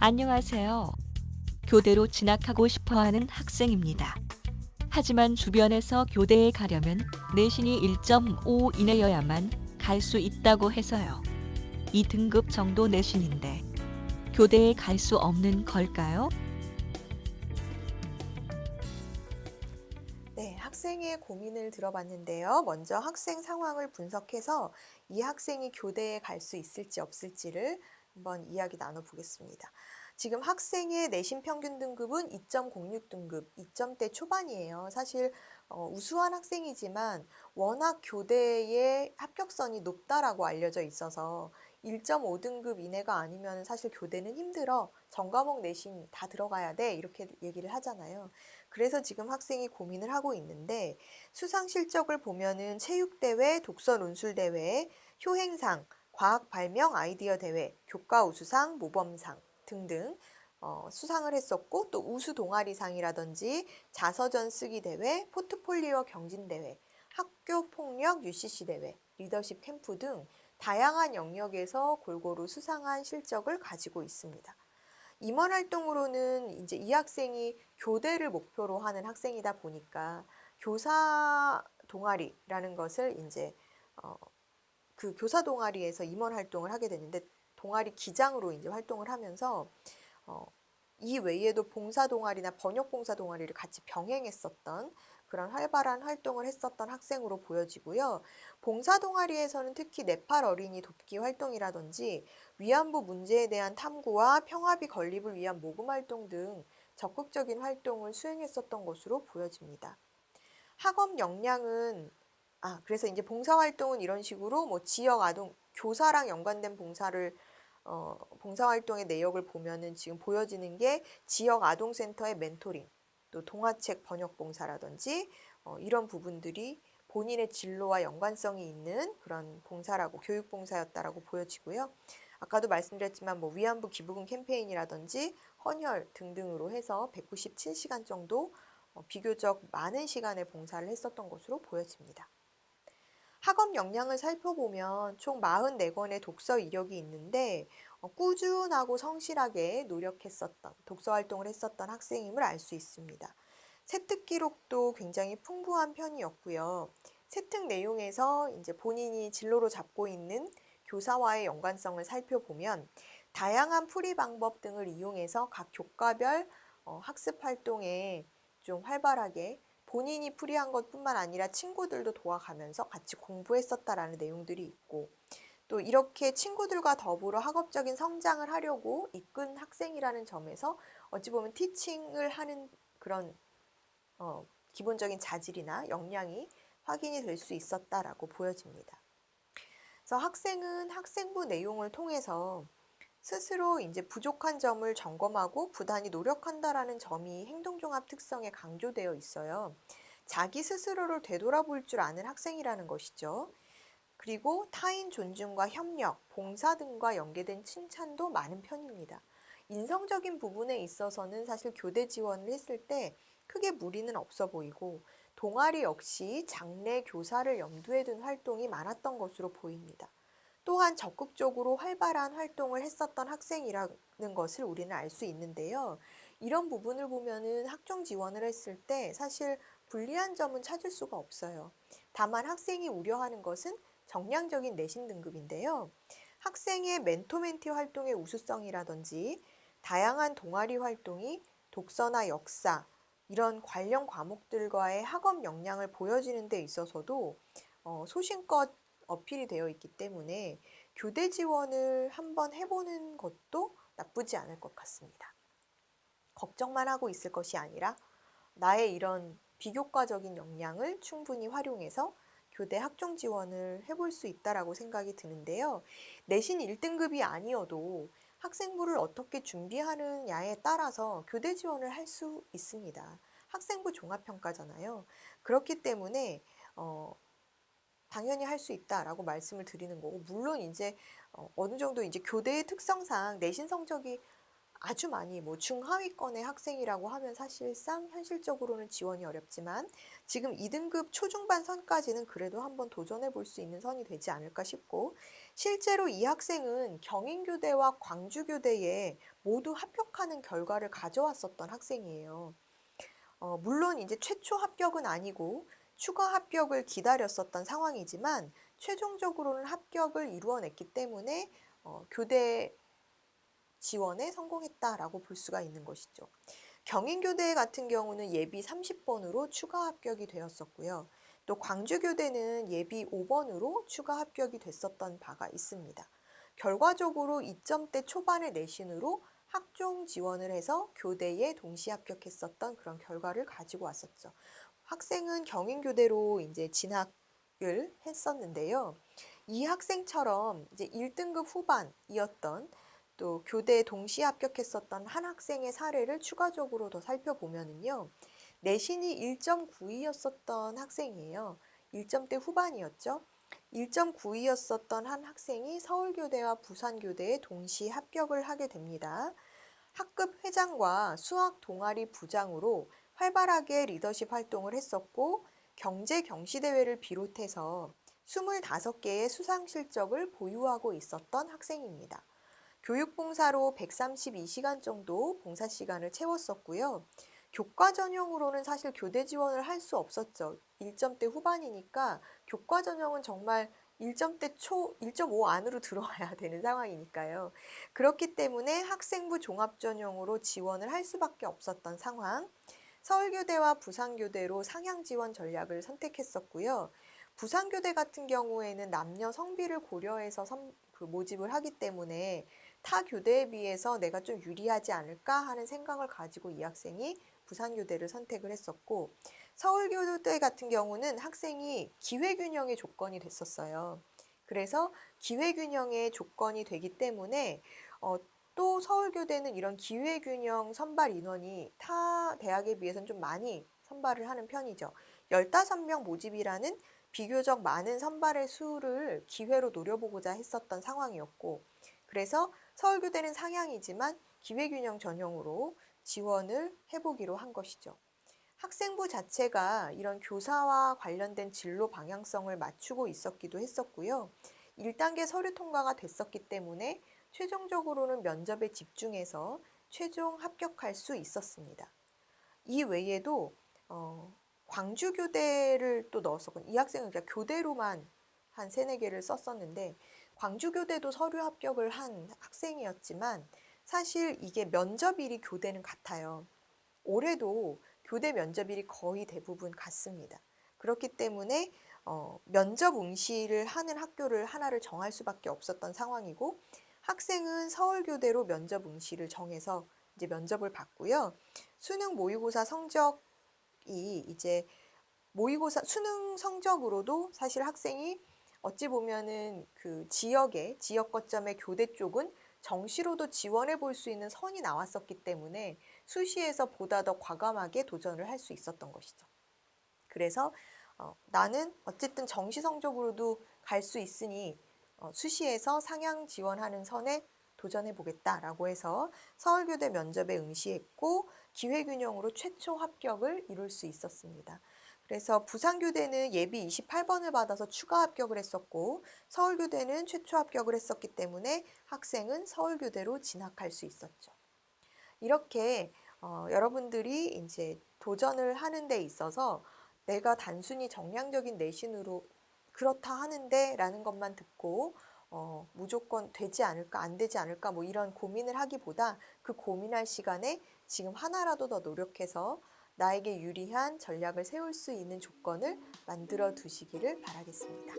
안녕하세요. 교대로 진학하고 싶어 하는 학생입니다. 하지만 주변에서 교대에 가려면 내신이 1.5 이내여야만 갈 수 있다고 해서요. 이 등급 정도 내신인데 교대에 갈 수 없는 걸까요? 네, 학생의 고민을 들어봤는데요. 먼저 학생 상황을 분석해서 이 학생이 교대에 갈 수 있을지 없을지를 한번 이야기 나눠보겠습니다. 지금 학생의 내신 평균 등급은 2.06 등급, 2점대 초반이에요. 사실 우수한 학생이지만 워낙 교대의 합격선이 높다라고 알려져 있어서 1.5 등급 이내가 아니면 사실 교대는 힘들어. 전과목 내신 다 들어가야 돼. 이렇게 얘기를 하잖아요. 그래서 지금 학생이 고민을 하고 있는데 수상 실적을 보면은 체육대회, 독서 논술대회, 효행상, 과학 발명 아이디어 대회, 교과 우수상, 모범상 등등 수상을 했었고 또 우수 동아리상이라든지 자서전 쓰기 대회, 포트폴리오 경진 대회, 학교 폭력 UCC 대회, 리더십 캠프 등 다양한 영역에서 골고루 수상한 실적을 가지고 있습니다. 임원 활동으로는 이제 이 학생이 교대를 목표로 하는 학생이다 보니까 교사 동아리라는 것을 이제 그 교사 동아리에서 임원 활동을 하게 되는데 동아리 기장으로 이제 활동을 하면서 어, 이 외에도 봉사 동아리나 번역 봉사 동아리를 같이 병행했었던 그런 활발한 활동을 했었던 학생으로 보여지고요. 봉사 동아리에서는 특히 네팔 어린이 돕기 활동이라든지 위안부 문제에 대한 탐구와 평화비 건립을 위한 모금 활동 등 적극적인 활동을 수행했었던 것으로 보여집니다. 학업 역량은 그래서 이제 봉사활동은 이런 식으로 뭐 지역 아동 교사랑 연관된 봉사활동의 내역을 보면은 지금 보여지는 게 지역 아동센터의 멘토링, 또 동화책 번역 봉사라든지 이런 부분들이 본인의 진로와 연관성이 있는 그런 봉사라고 교육 봉사였다라고 보여지고요. 아까도 말씀드렸지만 뭐 위안부 기부금 캠페인이라든지 헌혈 등등으로 해서 197시간 정도 비교적 많은 시간의 봉사를 했었던 것으로 보여집니다. 학업 역량을 살펴보면 총 44권의 독서 이력이 있는데 꾸준하고 성실하게 노력했었던 독서 활동을 했었던 학생임을 알 수 있습니다. 세특 기록도 굉장히 풍부한 편이었고요. 세특 내용에서 이제 본인이 진로로 잡고 있는 교사와의 연관성을 살펴보면 다양한 풀이 방법 등을 이용해서 각 교과별 학습 활동에 좀 활발하게 본인이 풀이한 것뿐만 아니라 친구들도 도와가면서 같이 공부했었다라는 내용들이 있고 또 이렇게 친구들과 더불어 학업적인 성장을 하려고 이끈 학생이라는 점에서 어찌 보면 티칭을 하는 그런 기본적인 자질이나 역량이 확인이 될 수 있었다라고 보여집니다. 그래서 학생은 학생부 내용을 통해서 스스로 이제 부족한 점을 점검하고 부단히 노력한다라는 점이 행동종합 특성에 강조되어 있어요. 자기 스스로를 되돌아볼 줄 아는 학생이라는 것이죠. 그리고 타인 존중과 협력, 봉사 등과 연계된 칭찬도 많은 편입니다. 인성적인 부분에 있어서는 사실 교대 지원을 했을 때 크게 무리는 없어 보이고 동아리 역시 장래 교사를 염두에 둔 활동이 많았던 것으로 보입니다. 또한 적극적으로 활발한 활동을 했었던 학생이라는 것을 우리는 알 수 있는데요. 이런 부분을 보면은 학종 지원을 했을 때 사실 불리한 점은 찾을 수가 없어요. 다만 학생이 우려하는 것은 정량적인 내신 등급인데요. 학생의 멘토멘티 활동의 우수성이라든지 다양한 동아리 활동이 독서나 역사 이런 관련 과목들과의 학업 역량을 보여지는 데 있어서도 소신껏 어필이 되어 있기 때문에 교대 지원을 한번 해보는 것도 나쁘지 않을 것 같습니다. 걱정만 하고 있을 것이 아니라 나의 이런 비교과적인 역량을 충분히 활용해서 교대 학종 지원을 해볼 수 있다라고 생각이 드는데요. 내신 1등급이 아니어도 학생부를 어떻게 준비하느냐에 따라서 교대 지원을 할 수 있습니다. 학생부 종합평가잖아요. 그렇기 때문에 당연히 할 수 있다라고 말씀을 드리는 거고, 물론 이제 어느 정도 이제 교대의 특성상 내신 성적이 아주 많이 뭐 중하위권의 학생이라고 하면 사실상 현실적으로는 지원이 어렵지만 지금 2등급 초중반 선까지는 그래도 한번 도전해 볼 수 있는 선이 되지 않을까 싶고 실제로 이 학생은 경인교대와 광주교대에 모두 합격하는 결과를 가져왔었던 학생이에요. 물론 이제 최초 합격은 아니고 추가 합격을 기다렸었던 상황이지만 최종적으로는 합격을 이루어냈기 때문에 교대 지원에 성공했다라고 볼 수가 있는 것이죠. 경인교대 같은 경우는 예비 30번으로 추가 합격이 되었었고요. 또 광주교대는 예비 5번으로 추가 합격이 됐었던 바가 있습니다. 결과적으로 2점대 초반의 내신으로 학종 지원을 해서 교대에 동시 합격했었던 그런 결과를 가지고 왔었죠. 학생은 경인교대로 이제 진학을 했었는데요. 이 학생처럼 이제 1등급 후반이었던 또 교대에 동시 합격했었던 한 학생의 사례를 추가적으로 더 살펴보면은요. 내신이 1.92였었던 학생이에요. 1점대 후반이었죠. 1.92였었던 한 학생이 서울교대와 부산교대에 동시 합격을 하게 됩니다. 학급 회장과 수학 동아리 부장으로 활발하게 리더십 활동을 했었고 경제 경시대회를 비롯해서 25개의 수상 실적을 보유하고 있었던 학생입니다. 교육봉사로 132시간 정도 봉사 시간을 채웠었고요. 교과 전형으로는 사실 교대 지원을 할 수 없었죠. 1점대 후반이니까 교과 전형은 정말 1점대 초 1.5 안으로 들어와야 되는 상황이니까요. 그렇기 때문에 학생부 종합 전형으로 지원을 할 수밖에 없었던 상황. 서울교대와 부산교대로 상향 지원 전략을 선택했었고요. 부산교대 같은 경우에는 남녀 성비를 고려해서 모집을 하기 때문에 타 교대에 비해서 내가 좀 유리하지 않을까 하는 생각을 가지고 이 학생이 부산교대를 선택을 했었고 서울교대 같은 경우는 학생이 기회균형의 조건이 됐었어요. 그래서 기회균형의 조건이 되기 때문에 또 서울교대는 이런 기회균형 선발 인원이 타 대학에 비해서는 좀 많이 선발을 하는 편이죠. 15명 모집이라는 비교적 많은 선발의 수를 기회로 노려보고자 했었던 상황이었고 그래서 서울교대는 상향이지만 기회균형 전형으로 지원을 해보기로 한 것이죠. 학생부 자체가 이런 교사와 관련된 진로 방향성을 맞추고 있었기도 했었고요. 1단계 서류 통과가 됐었기 때문에 최종적으로는 면접에 집중해서 최종 합격할 수 있었습니다. 이 외에도 광주교대를 또 넣었었거든요. 이 학생은 그냥 교대로만 한 3-4개를 썼었는데 광주교대도 서류 합격을 한 학생이었지만 사실 이게 면접일이 교대는 같아요. 올해도 교대 면접일이 거의 대부분 같습니다. 그렇기 때문에 면접 응시를 하는 학교를 하나를 정할 수밖에 없었던 상황이고 학생은 서울교대로 면접 응시를 정해서 이제 면접을 봤고요. 수능 모의고사 성적이 이제 모의고사 수능 성적으로도 사실 학생이 어찌 보면은 그 지역 거점의 교대 쪽은 정시로도 지원해 볼 수 있는 선이 나왔었기 때문에 수시에서 보다 더 과감하게 도전을 할 수 있었던 것이죠. 그래서 나는 어쨌든 정시 성적으로도 갈 수 있으니 수시에서 상향 지원하는 선에 도전해 보겠다라고 해서 서울교대 면접에 응시했고 기회균형으로 최초 합격을 이룰 수 있었습니다. 그래서 부산교대는 예비 28번을 받아서 추가 합격을 했었고 서울교대는 최초 합격을 했었기 때문에 학생은 서울교대로 진학할 수 있었죠. 이렇게 여러분들이 이제 도전을 하는 데 있어서 내가 단순히 정량적인 내신으로 그렇다 하는데 라는 것만 듣고 무조건 되지 않을까 안 되지 않을까 뭐 이런 고민을 하기보다 그 고민할 시간에 지금 하나라도 더 노력해서 나에게 유리한 전략을 세울 수 있는 조건을 만들어 두시기를 바라겠습니다.